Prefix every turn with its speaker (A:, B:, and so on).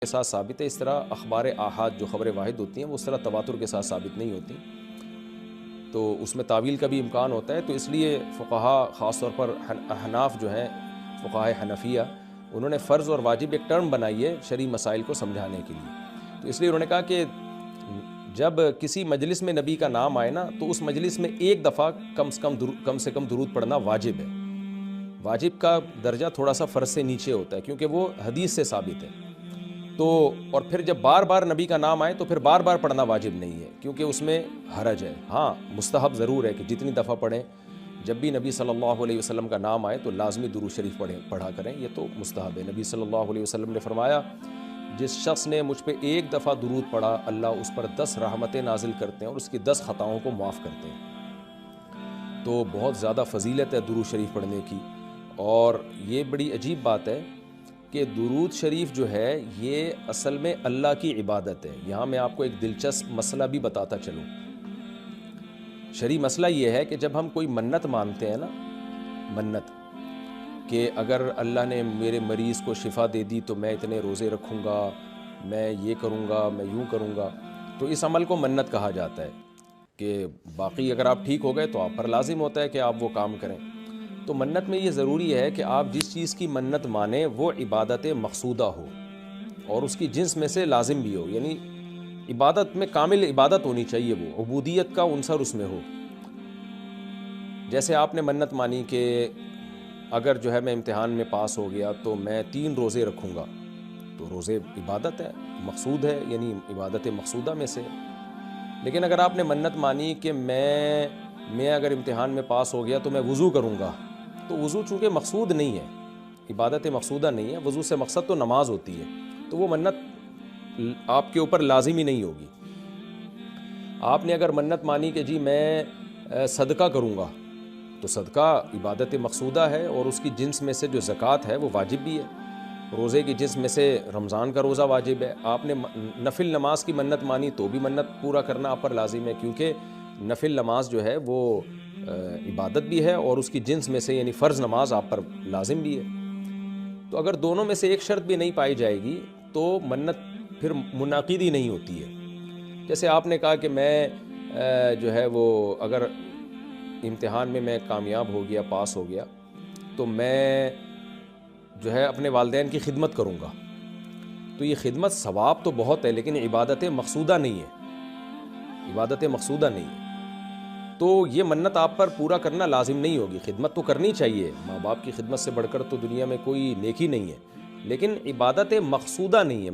A: کے ساتھ ثابت ہے، اس طرح اخبار آحاد جو خبر واحد ہوتی ہیں وہ اس طرح تواتر کے ساتھ ثابت نہیں ہوتی، تو اس میں تعویل کا بھی امکان ہوتا ہے۔ تو اس لیے فقہا خاص طور پر احناف جو ہیں، فقہائے حنفیہ، انہوں نے فرض اور واجب ایک ٹرم بنائی ہے شرعی مسائل کو سمجھانے کے لیے۔ تو اس لیے انہوں نے کہا کہ جب کسی مجلس میں نبی کا نام آئے نا تو اس مجلس میں ایک دفعہ کم سے کم درود پڑھنا واجب ہے۔ واجب کا درجہ تھوڑا سا فرض سے نیچے ہوتا ہے کیونکہ وہ حدیث سے ثابت ہے۔ تو اور پھر جب بار بار نبی کا نام آئے تو پھر بار بار پڑھنا واجب نہیں ہے کیونکہ اس میں حرج ہے۔ ہاں مستحب ضرور ہے کہ جتنی دفعہ پڑھیں، جب بھی نبی صلی اللہ علیہ وسلم کا نام آئے تو لازمی درود شریف پڑھا کریں، یہ تو مستحب ہے۔ نبی صلی اللہ علیہ وسلم نے فرمایا، جس شخص نے مجھ پہ ایک دفعہ درود پڑھا اللہ اس پر 10 رحمتیں نازل کرتے ہیں اور اس کی 10 خطاؤں کو معاف کرتے ہیں۔ تو بہت زیادہ فضیلت ہے درود شریف پڑھنے کی، اور یہ بڑی عجیب بات ہے کہ درود شریف جو ہے یہ اصل میں اللہ کی عبادت ہے۔ یہاں میں آپ کو ایک دلچسپ مسئلہ بھی بتاتا چلوں۔ شرعی مسئلہ یہ ہے کہ جب ہم کوئی منت مانتے ہیں نا، منت کہ اگر اللہ نے میرے مریض کو شفا دے دی تو میں اتنے روزے رکھوں گا، میں یہ کروں گا، میں یوں کروں گا، تو اس عمل کو منت کہا جاتا ہے کہ باقی اگر آپ ٹھیک ہو گئے تو آپ پر لازم ہوتا ہے کہ آپ وہ کام کریں۔ تو منت میں یہ ضروری ہے کہ آپ جس چیز کی منت مانیں وہ عبادت مقصودہ ہو اور اس کی جنس میں سے لازم بھی ہو، یعنی عبادت میں کامل عبادت ہونی چاہیے، وہ عبودیت کا عنصر اس میں ہو۔ جیسے آپ نے منت مانی کہ اگر جو ہے میں امتحان میں پاس ہو گیا تو میں 3 روزے رکھوں گا، تو روزے عبادت ہے، مقصود ہے، یعنی عبادت مقصودہ میں سے۔ لیکن اگر آپ نے منت مانی کہ میں اگر امتحان میں پاس ہو گیا تو میں وضو کروں گا، تو وضو چونکہ مقصود نہیں ہے، عبادت مقصودہ نہیں ہے، وضو سے مقصد تو نماز ہوتی ہے، تو وہ منت آپ کے اوپر لازمی نہیں ہوگی۔ آپ نے اگر منت مانی کہ جی میں صدقہ کروں گا، تو صدقہ عبادت مقصودہ ہے اور اس کی جنس میں سے جو زکوٰۃ ہے وہ واجب بھی ہے۔ روزے کی جنس میں سے رمضان کا روزہ واجب ہے۔ آپ نے نفل نماز کی منت مانی تو بھی منت پورا کرنا آپ پر لازم ہے، کیونکہ نفل نماز جو ہے وہ عبادت بھی ہے اور اس کی جنس میں سے یعنی فرض نماز آپ پر لازم بھی ہے۔ تو اگر دونوں میں سے ایک شرط بھی نہیں پائی جائے گی تو منت پھر منعقد ہی نہیں ہوتی ہے۔ جیسے آپ نے کہا کہ میں جو ہے وہ اگر امتحان میں کامیاب ہو گیا، پاس ہو گیا، تو میں جو ہے اپنے والدین کی خدمت کروں گا، تو یہ خدمت ثواب تو بہت ہے لیکن عبادت مقصودہ نہیں ہے، عبادت مقصودہ نہیں ہے۔ تو یہ منت آپ پر پورا کرنا لازم نہیں ہوگی، خدمت تو کرنی چاہیے، ماں باپ کی خدمت سے بڑھ کر تو دنیا میں کوئی نیکی نہیں ہے، لیکن عبادت مقصودہ نہیں ہے۔